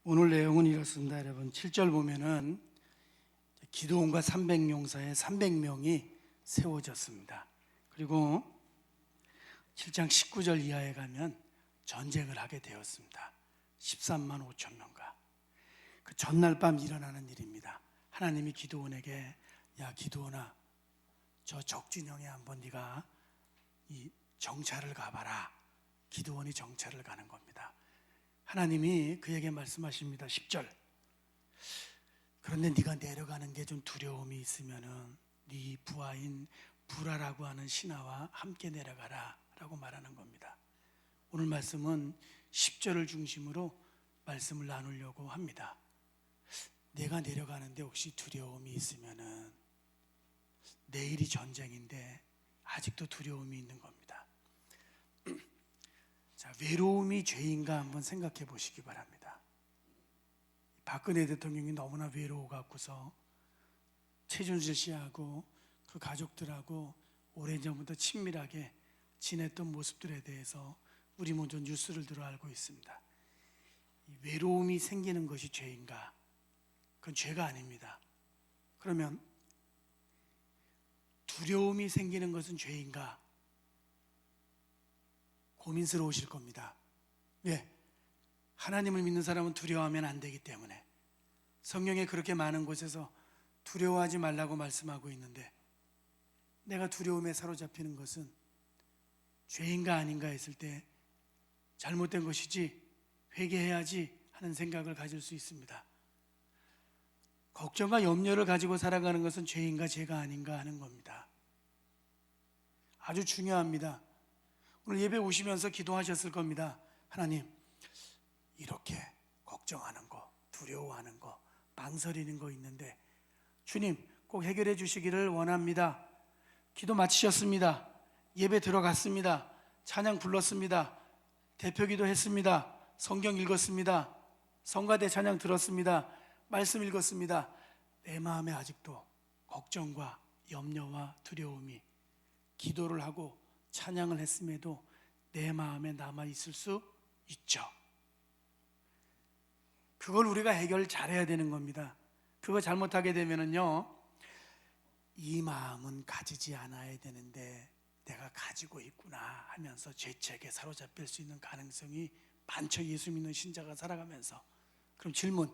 오늘 내용은 이렇습니다. 여러분 7절 보면은 기드온과 300용사의 300명이 세워졌습니다. 그리고 7장 19절 이하에 가면 전쟁을 하게 되었습니다. 13만 5천 명과 그 전날 밤 일어나는 일입니다. 하나님이 기드온에게 야 기드온아, 저 적진영에 한번 네가 이 정찰을 가봐라. 기드온이 정찰을 가는 겁니다. 하나님이 그에게 말씀하십니다. 10절. 그런데 네가 내려가는 게 좀 두려움이 있으면은 네 부하인 부라라고 하는 신하와 함께 내려가라 라고 말하는 겁니다. 오늘 말씀은 10절을 중심으로 말씀을 나누려고 합니다. 내가 내려가는데 혹시 두려움이 있으면은 내일이 전쟁인데 아직도 두려움이 있는 겁니다. 자, 외로움이 죄인가 한번 생각해 보시기 바랍니다. 박근혜 대통령이 너무나 외로워 갖고서 최준실 씨하고 그 가족들하고 오래전부터 친밀하게 지냈던 모습들에 대해서 우리 모두 뉴스를 들어 알고 있습니다. 이 외로움이 생기는 것이 죄인가? 그건 죄가 아닙니다. 그러면 두려움이 생기는 것은 죄인가? 고민스러우실 겁니다. 왜? 하나님을 믿는 사람은 두려워하면 안 되기 때문에. 성경에 그렇게 많은 곳에서 두려워하지 말라고 말씀하고 있는데 내가 두려움에 사로잡히는 것은 죄인가 아닌가 했을 때 잘못된 것이지 회개해야지 하는 생각을 가질 수 있습니다. 걱정과 염려를 가지고 살아가는 것은 죄인가 죄가 아닌가 하는 겁니다. 아주 중요합니다. 오늘 예배 오시면서 기도하셨을 겁니다. 하나님, 이렇게 걱정하는 거, 두려워하는 거, 망설이는 거 있는데 주님 꼭 해결해 주시기를 원합니다. 기도 마치셨습니다. 예배 들어갔습니다. 찬양 불렀습니다. 대표기도 했습니다. 성경 읽었습니다. 성가대 찬양 들었습니다. 말씀 읽었습니다. 내 마음에 아직도 걱정과 염려와 두려움이 기도를 하고 찬양을 했음에도 내 마음에 남아있을 수 있죠. 그걸 우리가 해결 잘해야 되는 겁니다. 그거 잘못하게 되면은요, 이 마음은 가지지 않아야 되는데 내가 가지고 있구나 하면서 죄책에 사로잡힐 수 있는 가능성이 많죠. 예수 믿는 신자가 살아가면서. 그럼 질문,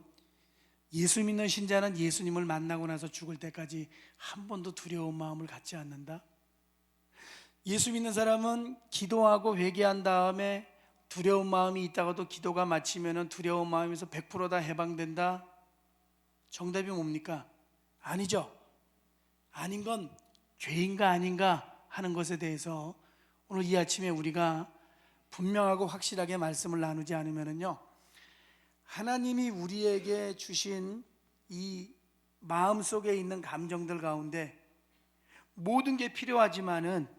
예수 믿는 신자는 예수님을 만나고 나서 죽을 때까지 한 번도 두려운 마음을 갖지 않는다? 예수 믿는 사람은 기도하고 회개한 다음에 두려운 마음이 있다가도 기도가 마치면 두려운 마음에서 100% 다 해방된다? 정답이 뭡니까? 아니죠. 아닌 건 죄인가 아닌가 하는 것에 대해서 오늘 이 아침에 우리가 분명하고 확실하게 말씀을 나누지 않으면요, 하나님이 우리에게 주신 이 마음속에 있는 감정들 가운데 모든 게 필요하지만은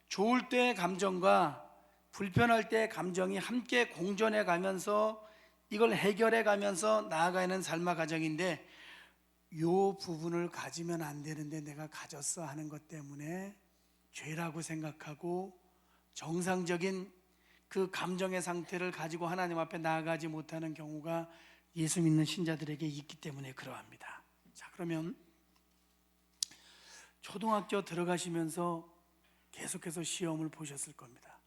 좋을 때의 감정과 불편할 때의 감정이 함께 공존해 가면서 이걸 해결해 가면서 나아가는 삶의 과정인데, 이 부분을 가지면 안 되는데 내가 가졌어 하는 것 때문에 죄라고 생각하고 정상적인 그 감정의 상태를 가지고 하나님 앞에 나아가지 못하는 경우가 예수 믿는 신자들에게 있기 때문에 그러합니다. 자, 그러면 초등학교 들어가시면서 계속해서 시험을 보셨을 겁니다.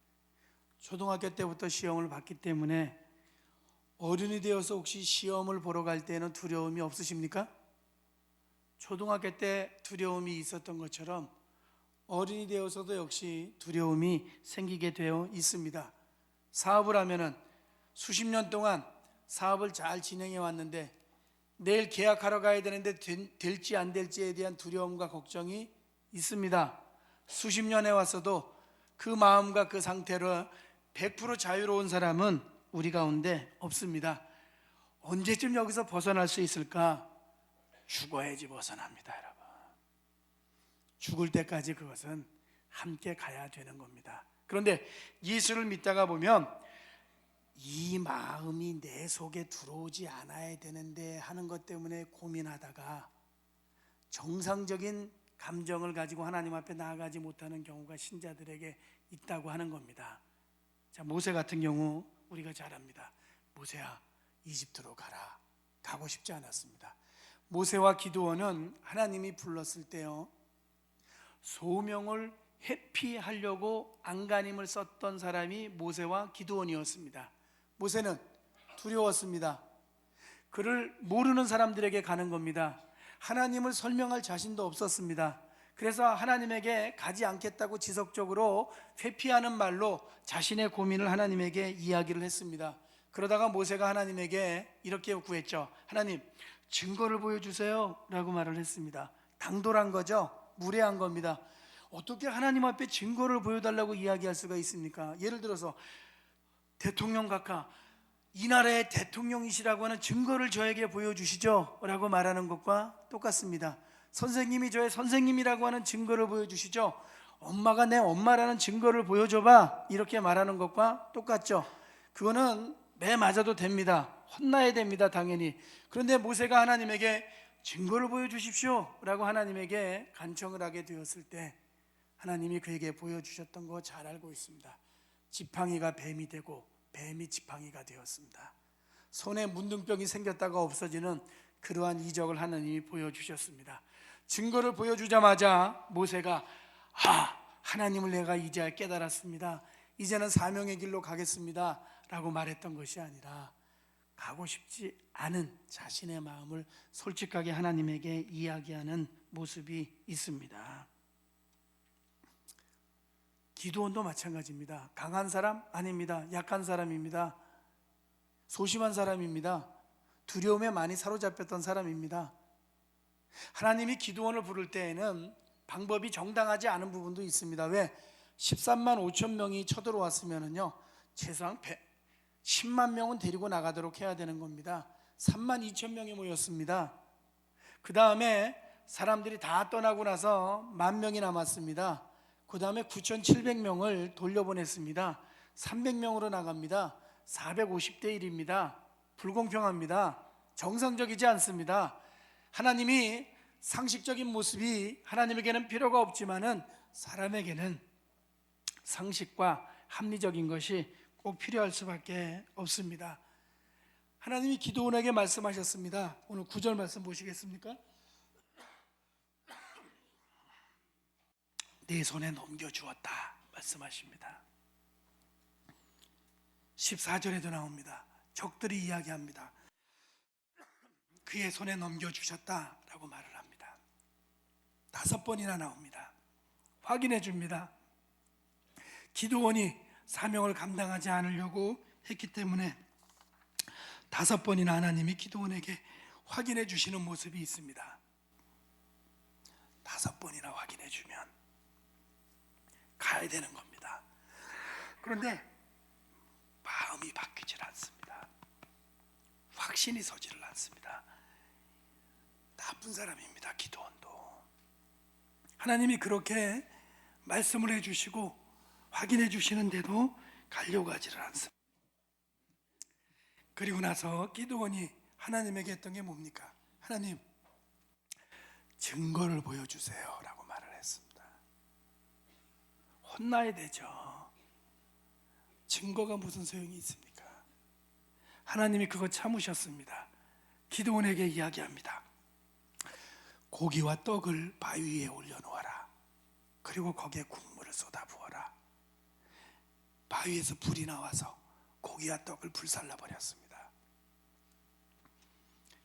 초등학교 때부터 시험을 봤기 때문에 어른이 되어서 혹시 시험을 보러 갈 때는 두려움이 없으십니까? 초등학교 때 두려움이 있었던 것처럼 어른이 되어서도 역시 두려움이 생기게 되어 있습니다. 사업을 하면은 수십 년 동안 사업을 잘 진행해 왔는데 내일 계약하러 가야 되는데 될지 안 될지에 대한 두려움과 걱정이 있습니다. 수십 년 해왔어도 그 마음과 그 상태로 100% 자유로운 사람은 우리 가운데 없습니다. 언제쯤 여기서 벗어날 수 있을까? 죽어야지 벗어납니다, 여러분. 죽을 때까지 그것은 함께 가야 되는 겁니다. 그런데 예수를 믿다가 보면 이 마음이 내 속에 들어오지 않아야 되는데 하는 것 때문에 고민하다가 정상적인 감정을 가지고 하나님 앞에 나아가지 못하는 경우가 신자들에게 있다고 하는 겁니다. 자, 모세 같은 경우 우리가 잘 압니다. 모세야, 이집트로 가라. 가고 싶지 않았습니다. 모세와 기드온은 하나님이 불렀을 때요, 소명을 회피하려고 안간힘을 썼던 사람이 모세와 기드온이었습니다. 모세는 두려웠습니다. 그를 모르는 사람들에게 가는 겁니다. 하나님을 설명할 자신도 없었습니다. 그래서 하나님에게 가지 않겠다고 지속적으로 회피하는 말로 자신의 고민을 하나님에게 이야기를 했습니다. 그러다가 모세가 하나님에게 이렇게 구했죠. 하나님, 증거를 보여주세요 라고 말을 했습니다. 당돌한 거죠. 무례한 겁니다. 어떻게 하나님 앞에 증거를 보여달라고 이야기할 수가 있습니까? 예를 들어서 대통령 각하, 이 나라의 대통령이시라고 하는 증거를 저에게 보여주시죠 라고 말하는 것과 똑같습니다. 선생님이 저의 선생님이라고 하는 증거를 보여주시죠. 엄마가 내 엄마라는 증거를 보여줘봐, 이렇게 말하는 것과 똑같죠. 그거는 매 맞아도 됩니다. 혼나야 됩니다, 당연히. 그런데 모세가 하나님에게 증거를 보여주십시오 라고 하나님에게 간청을 하게 되었을 때 하나님이 그에게 보여주셨던 거 잘 알고 있습니다. 지팡이가 뱀이 되고 뱀이 지팡이가 되었습니다. 손에 문둥병이 생겼다가 없어지는 그러한 이적을 하나님이 보여주셨습니다. 증거를 보여주자마자 모세가 하나님을 내가 이제야 깨달았습니다. 이제는 사명의 길로 가겠습니다 라고 말했던 것이 아니라 가고 싶지 않은 자신의 마음을 솔직하게 하나님에게 이야기하는 모습이 있습니다. 기드온도 마찬가지입니다. 강한 사람? 아닙니다. 약한 사람입니다. 소심한 사람입니다. 두려움에 많이 사로잡혔던 사람입니다. 하나님이 기드온을 부를 때에는 방법이 정당하지 않은 부분도 있습니다. 왜? 13만 5천 명이 쳐들어왔으면요, 최소한 10만 명은 데리고 나가도록 해야 되는 겁니다. 3만 2천 명이 모였습니다. 그 다음에 사람들이 다 떠나고 나서 10,000명이 남았습니다. 그 다음에 9,700명을 돌려보냈습니다. 300명으로 나갑니다. 450대 1입니다. 불공평합니다. 정상적이지 않습니다. 하나님이 상식적인 모습이 하나님에게는 필요가 없지만은 사람에게는 상식과 합리적인 것이 꼭 필요할 수밖에 없습니다. 하나님이 기드온에게 말씀하셨습니다. 오늘 9절 말씀 보시겠습니까? 내 손에 넘겨주었다 말씀하십니다. 14절에도 나옵니다. 적들이 이야기합니다. 그의 손에 넘겨주셨다라고 말을 합니다. 5번이나 나옵니다. 확인해 줍니다. 기드온이 사명을 감당하지 않으려고 했기 때문에 5번이나 하나님이 기드온에게 확인해 주시는 모습이 있습니다. 5번이나 확인해 주면 가야 되는 겁니다. 그런데 마음이 바뀌질 않습니다. 확신이 서지를 않습니다. 나쁜 사람입니다. 기드온도. 하나님이 그렇게 말씀을 해주시고 확인해 주시는데도 가려고 하지를 않습니다. 그리고 나서 기드온이 하나님에게 했던 게 뭡니까? 하나님, 증거를 보여주세요 라고 말을 했습니다. 혼나야 되죠. 증거가 무슨 소용이 있습니까? 하나님이 그거 참으셨습니다. 기드온에게 이야기합니다. 고기와 떡을 바위 위에 올려놓아라. 그리고 거기에 국물을 쏟아부어라. 바위에서 불이 나와서 고기와 떡을 불살라 버렸습니다.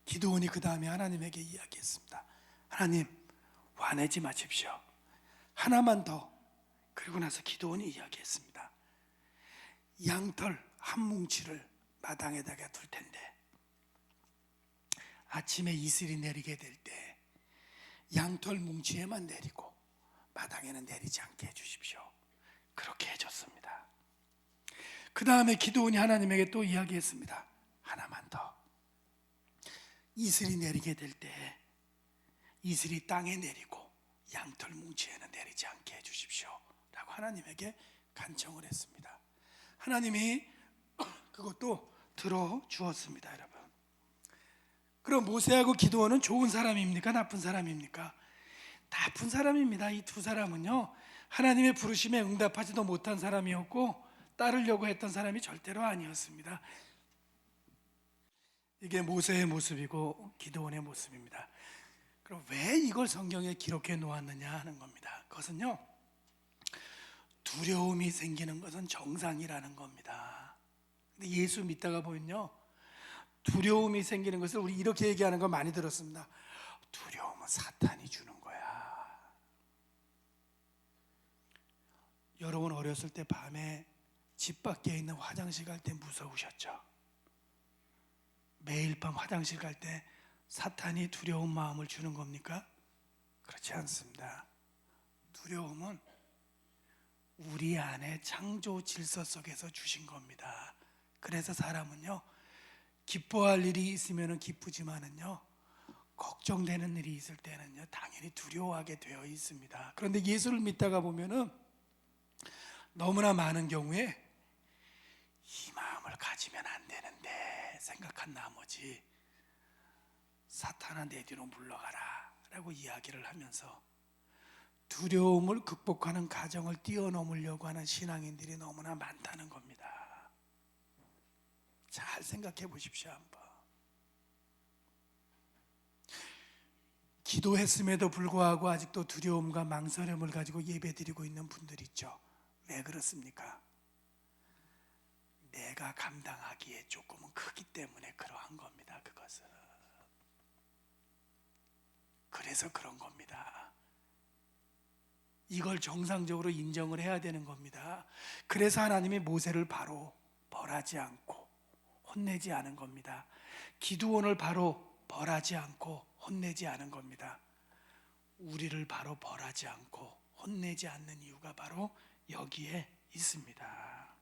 기드온이 그 다음에 하나님에게 이야기했습니다. 하나님, 화내지 마십시오. 하나만 더. 그리고 나서 기드온이 이야기했습니다. 양털 한 뭉치를 마당에다가 둘 텐데 아침에 이슬이 내리게 될 때 양털 뭉치에만 내리고 마당에는 내리지 않게 해주십시오. 그렇게 해줬습니다. 그 다음에 기드온이 하나님에게 또 이야기했습니다. 하나만 더. 이슬이 내리게 될 때 이슬이 땅에 내리고 양털 뭉치에는 내리지 않게 해주십시오 라고 하나님에게 간청을 했습니다. 하나님이 그것도 들어주었습니다. 여러분, 그럼 모세하고 기드온은 좋은 사람입니까? 나쁜 사람입니까? 나쁜 사람입니다. 이 두 사람은요, 하나님의 부르심에 응답하지도 못한 사람이었고 따르려고 했던 사람이 절대로 아니었습니다. 이게 모세의 모습이고 기드온의 모습입니다. 그럼 왜 이걸 성경에 기록해 놓았느냐 하는 겁니다. 그것은요, 두려움이 생기는 것은 정상이라는 겁니다. 근데 예수 믿다가 보면요, 두려움이 생기는 것을 우리 이렇게 얘기하는 거 많이 들었습니다. 두려움은 사탄이 주는 거야. 여러분 어렸을 때 밤에 집 밖에 있는 화장실 갈 때 무서우셨죠? 매일 밤 화장실 갈 때 사탄이 두려운 마음을 주는 겁니까? 그렇지 않습니다. 두려움은 우리 안에 창조 질서 속에서 주신 겁니다. 그래서 사람은요, 기뻐할 일이 있으면 기쁘지만은요, 걱정되는 일이 있을 때는요, 당연히 두려워하게 되어 있습니다. 그런데 예수를 믿다가 보면은 너무나 많은 경우에 이 마음을 가지면 안 되는데 생각한 나머지 사탄아 내 뒤로 물러가라 라고 이야기를 하면서 두려움을 극복하는 과정을 뛰어넘으려고 하는 신앙인들이 너무나 많다는 겁니다. 잘 생각해 보십시오. 한번 기도했음에도 불구하고 아직도 두려움과 망설임을 가지고 예배드리고 있는 분들 있죠. 왜 그렇습니까? 내가 감당하기에 조금은 크기 때문에 그러한 겁니다. 그것은 그래서 그런 겁니다. 이걸 정상적으로 인정을 해야 되는 겁니다. 그래서 하나님이 모세를 바로 벌하지 않고 혼내지 않은 겁니다. 기드온을 바로 벌하지 않고 혼내지 않은 겁니다. 우리를 바로 벌하지 않고 혼내지 않는 이유가 바로 여기에 있습니다.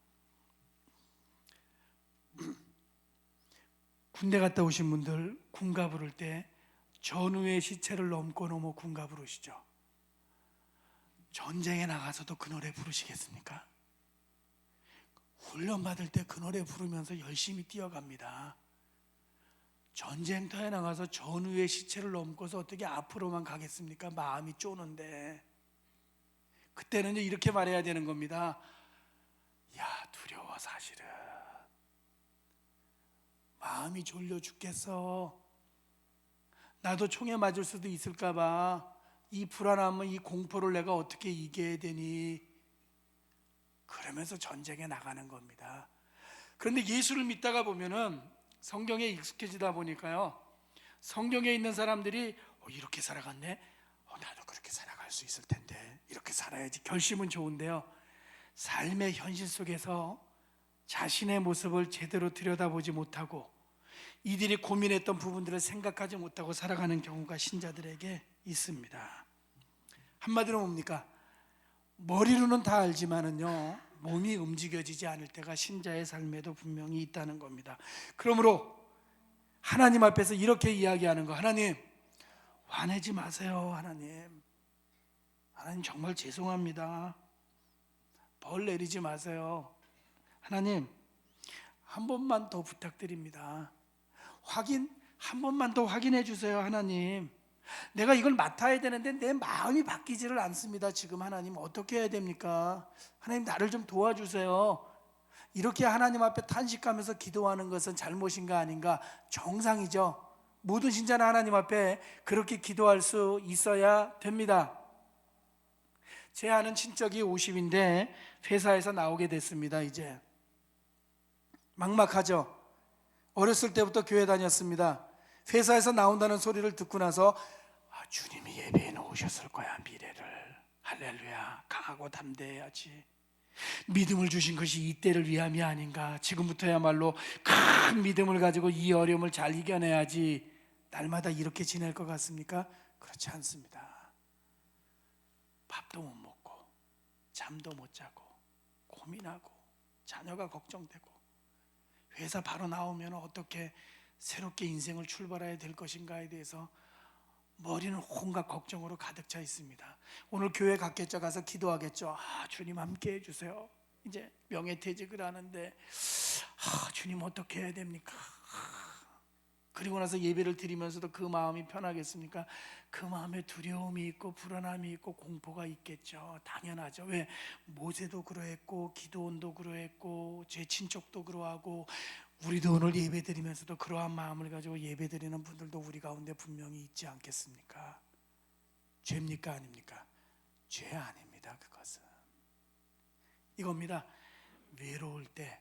군대 갔다 오신 분들 군가 부를 때 전우의 시체를 넘고 넘어 군가 부르시죠. 전쟁에 나가서도 그 노래 부르시겠습니까? 훈련 받을 때 그 노래 부르면서 열심히 뛰어갑니다. 전쟁터에 나가서 전우의 시체를 넘고서 어떻게 앞으로만 가겠습니까? 마음이 쪼는데 그때는 이렇게 말해야 되는 겁니다. 야, 두려워. 사실은 마음이 졸려 죽겠어. 나도 총에 맞을 수도 있을까 봐 이 불안함은, 이 공포를 내가 어떻게 이겨야 되니? 그러면서 전쟁에 나가는 겁니다. 그런데 예수를 믿다가 보면은 성경에 익숙해지다 보니까요, 성경에 있는 사람들이 이렇게 살아갔네? 나도 그렇게 살아갈 수 있을 텐데 이렇게 살아야지. 결심은 좋은데요, 삶의 현실 속에서 자신의 모습을 제대로 들여다보지 못하고 이들이 고민했던 부분들을 생각하지 못하고 살아가는 경우가 신자들에게 있습니다. 한마디로 뭡니까? 머리로는 다 알지만은요, 몸이 움직여지지 않을 때가 신자의 삶에도 분명히 있다는 겁니다. 그러므로 하나님 앞에서 이렇게 이야기하는 거, 하나님 화내지 마세요. 하나님 정말 죄송합니다. 벌 내리지 마세요. 하나님 한 번만 더 부탁드립니다. 한 번만 더 확인해 주세요. 하나님, 내가 이걸 맡아야 되는데 내 마음이 바뀌지를 않습니다. 지금 하나님 어떻게 해야 됩니까? 하나님 나를 좀 도와주세요. 이렇게 하나님 앞에 탄식하면서 기도하는 것은 잘못인가 아닌가? 정상이죠. 모든 신자는 하나님 앞에 그렇게 기도할 수 있어야 됩니다. 제 아는 친척이 50인데 회사에서 나오게 됐습니다. 이제 막막하죠. 어렸을 때부터 교회 다녔습니다. 회사에서 나온다는 소리를 듣고 나서 주님이 예배해 놓으셨을 거야. 미래를. 할렐루야. 강하고 담대해야지. 믿음을 주신 것이 이때를 위함이 아닌가. 지금부터야말로 큰 믿음을 가지고 이 어려움을 잘 이겨내야지. 날마다 이렇게 지낼 것 같습니까? 그렇지 않습니다. 밥도 못 먹고 잠도 못 자고 고민하고 자녀가 걱정되고 회사 바로 나오면 어떻게 새롭게 인생을 출발해야 될 것인가에 대해서 머리는 온갖 걱정으로 가득 차 있습니다. 오늘 교회 갔겠죠. 가서 기도하겠죠. 주님 함께 해주세요. 이제 명예퇴직을 하는데 주님 어떻게 해야 됩니까? 그리고 나서 예배를 드리면서도 그 마음이 편하겠습니까? 그 마음에 두려움이 있고 불안함이 있고 공포가 있겠죠. 당연하죠. 왜? 모세도 그러했고 기드온도 그러했고 제 친척도 그러하고 우리도 오늘 예배드리면서도 그러한 마음을 가지고 예배드리는 분들도 우리 가운데 분명히 있지 않겠습니까? 죄입니까 아닙니까? 죄 아닙니다. 그것은 이겁니다. 외로울 때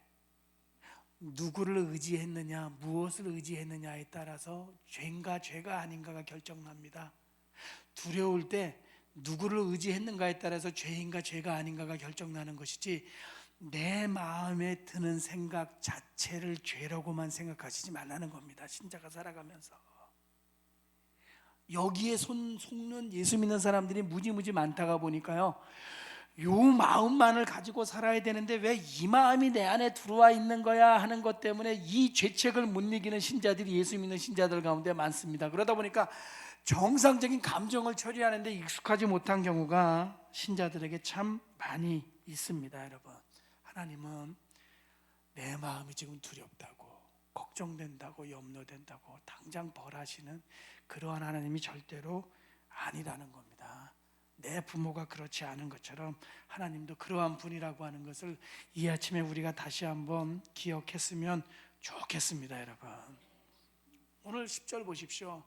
누구를 의지했느냐, 무엇을 의지했느냐에 따라서 죄인가 죄가 아닌가가 결정납니다. 두려울 때 누구를 의지했는가에 따라서 죄인가 죄가 아닌가가 결정나는 것이지, 내 마음에 드는 생각 자체를 죄라고만 생각하시지 말라는 겁니다. 신자가 살아가면서 여기에 속는 예수 믿는 사람들이 무지무지 많다가 보니까요, 요 마음만을 가지고 살아야 되는데 왜 이 마음이 내 안에 들어와 있는 거야 하는 것 때문에 이 죄책을 못 이기는 신자들이 예수 믿는 신자들 가운데 많습니다. 그러다 보니까 정상적인 감정을 처리하는데 익숙하지 못한 경우가 신자들에게 참 많이 있습니다. 여러분, 하나님은 내 마음이 지금 두렵다고, 걱정된다고, 염려된다고 당장 벌하시는 그러한 하나님이 절대로 아니라는 겁니다. 내 부모가 그렇지 않은 것처럼 하나님도 그러한 분이라고 하는 것을 이 아침에 우리가 다시 한번 기억했으면 좋겠습니다. 여러분, 오늘 10절 보십시오.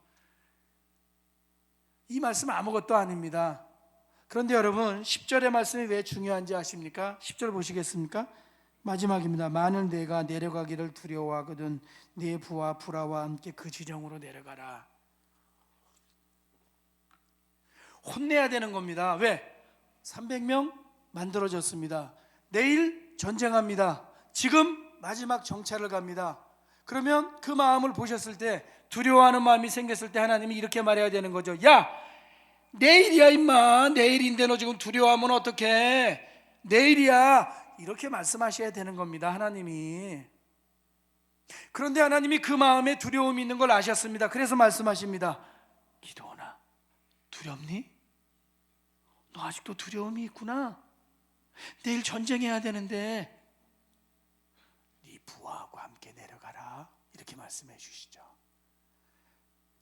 이 말씀 아무것도 아닙니다. 그런데 여러분, 10절의 말씀이 왜 중요한지 아십니까? 10절 보시겠습니까? 마지막입니다. 만일 내가 내려가기를 두려워하거든 네 부와 불화와 함께 그 지령으로 내려가라. 혼내야 되는 겁니다. 왜? 300명 만들어졌습니다. 내일 전쟁합니다. 지금 마지막 정찰을 갑니다. 그러면 그 마음을 보셨을 때, 두려워하는 마음이 생겼을 때 하나님이 이렇게 말해야 되는 거죠. 야, 내일이야 임마. 내일인데 너 지금 두려워하면 어떡해? 내일이야. 이렇게 말씀하셔야 되는 겁니다, 하나님이. 그런데 하나님이 그 마음에 두려움이 있는 걸 아셨습니다. 그래서 말씀하십니다. 기도하나, 두렵니? 너 아직도 두려움이 있구나. 내일 전쟁해야 되는데 네 부하하고 함께 내려가라. 이렇게 말씀해 주시죠.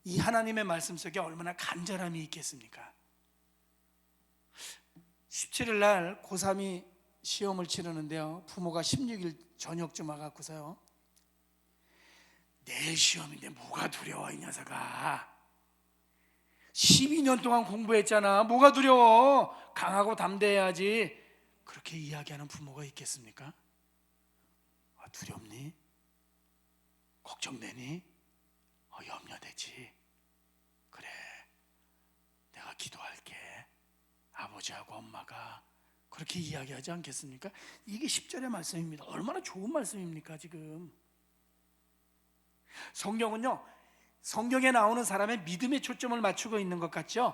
이 하나님의 말씀 속에 얼마나 간절함이 있겠습니까? 17일 날 고3이 시험을 치르는데요, 부모가 16일 저녁쯤 와갖고서요, 내일 시험인데 뭐가 두려워 이 녀석아, 12년 동안 공부했잖아, 뭐가 두려워, 강하고 담대해야지. 그렇게 이야기하는 부모가 있겠습니까? 아, 두렵니? 걱정되니? 염려되지? 그래, 내가 기도할게. 아버지하고 엄마가 그렇게 이야기하지 않겠습니까? 이게 10절의 말씀입니다. 얼마나 좋은 말씀입니까? 지금 성경은요, 성경에 나오는 사람의 믿음에 초점을 맞추고 있는 것 같죠?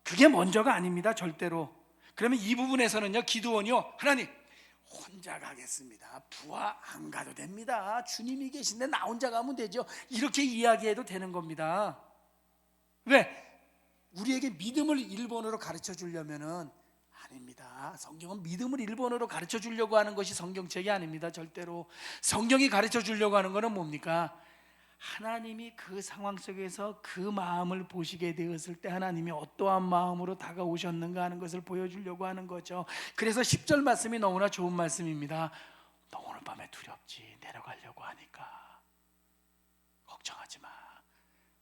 그게 먼저가 아닙니다, 절대로. 그러면 이 부분에서는요, 기드온이요, 하나님 혼자 가겠습니다. 부하 안 가도 됩니다. 주님이 계신데 나 혼자 가면 되죠. 이렇게 이야기해도 되는 겁니다. 왜? 우리에게 믿음을 1번으로 가르쳐 주려면은 아닙니다. 성경은 믿음을 1번으로 가르쳐 주려고 하는 것이 성경책이 아닙니다, 절대로. 성경이 가르쳐 주려고 하는 것은 뭡니까? 하나님이 그 상황 속에서 그 마음을 보시게 되었을 때 하나님이 어떠한 마음으로 다가오셨는가 하는 것을 보여주려고 하는 거죠. 그래서 10절 말씀이 너무나 좋은 말씀입니다. 너 오늘 밤에 두렵지? 내려가려고 하니까 걱정하지 마.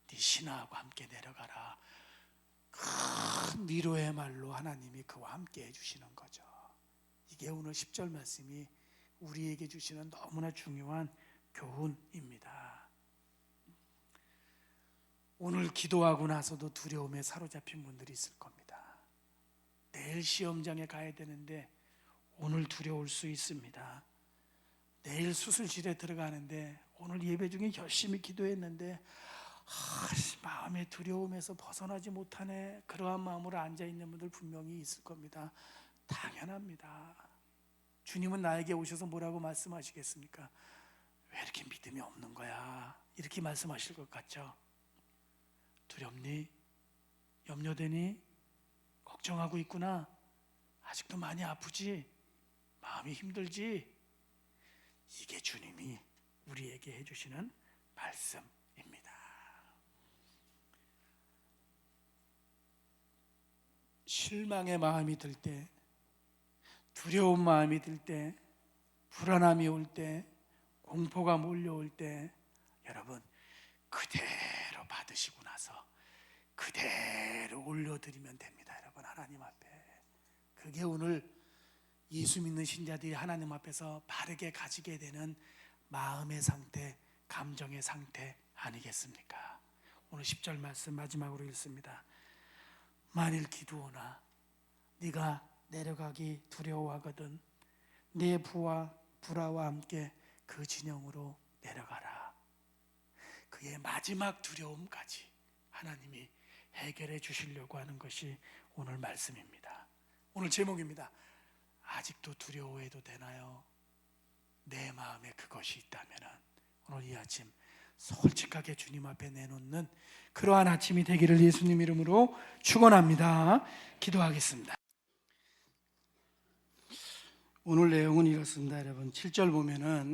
네 신하하고 함께 내려가라. 큰 위로의 말로 하나님이 그와 함께 해주시는 거죠. 이게 오늘 10절 말씀이 우리에게 주시는 너무나 중요한 교훈입니다. 오늘 기도하고 나서도 두려움에 사로잡힌 분들이 있을 겁니다. 내일 시험장에 가야 되는데 오늘 두려울 수 있습니다. 내일 수술실에 들어가는데 오늘 예배 중에 열심히 기도했는데 마음의 두려움에서 벗어나지 못하네. 그러한 마음으로 앉아있는 분들 분명히 있을 겁니다. 당연합니다. 주님은 나에게 오셔서 뭐라고 말씀하시겠습니까? 왜 이렇게 믿음이 없는 거야? 이렇게 말씀하실 것 같죠? 두렵니? 염려되니? 걱정하고 있구나? 아직도 많이 아프지? 마음이 힘들지? 이게 주님이 우리에게 해주시는 말씀입니다. 실망의 마음이 들 때, 두려운 마음이 들 때, 불안함이 올 때, 공포가 몰려올 때 여러분 그대로 받으시고 나서 그대로 올려드리면 됩니다. 여러분 하나님 앞에. 그게 오늘 예수 믿는 신자들이 하나님 앞에서 바르게 가지게 되는 마음의 상태, 감정의 상태 아니겠습니까? 오늘 10절 말씀 마지막으로 읽습니다. 만일 기드온아 네가 내려가기 두려워하거든 네 부와 불화와 함께 그 진영으로 내려가라. 그의 마지막 두려움까지 하나님이 해결해 주시려고 하는 것이 오늘 말씀입니다. 오늘 제목입니다. 아직도 두려워해도 되나요? 내 마음에 그것이 있다면 오늘 이 아침 솔직하게 주님 앞에 내놓는 그러한 아침이 되기를 예수님 이름으로 축원합니다. 기도하겠습니다. 오늘 내용은 이렇습니다. 여러분 7절 보면은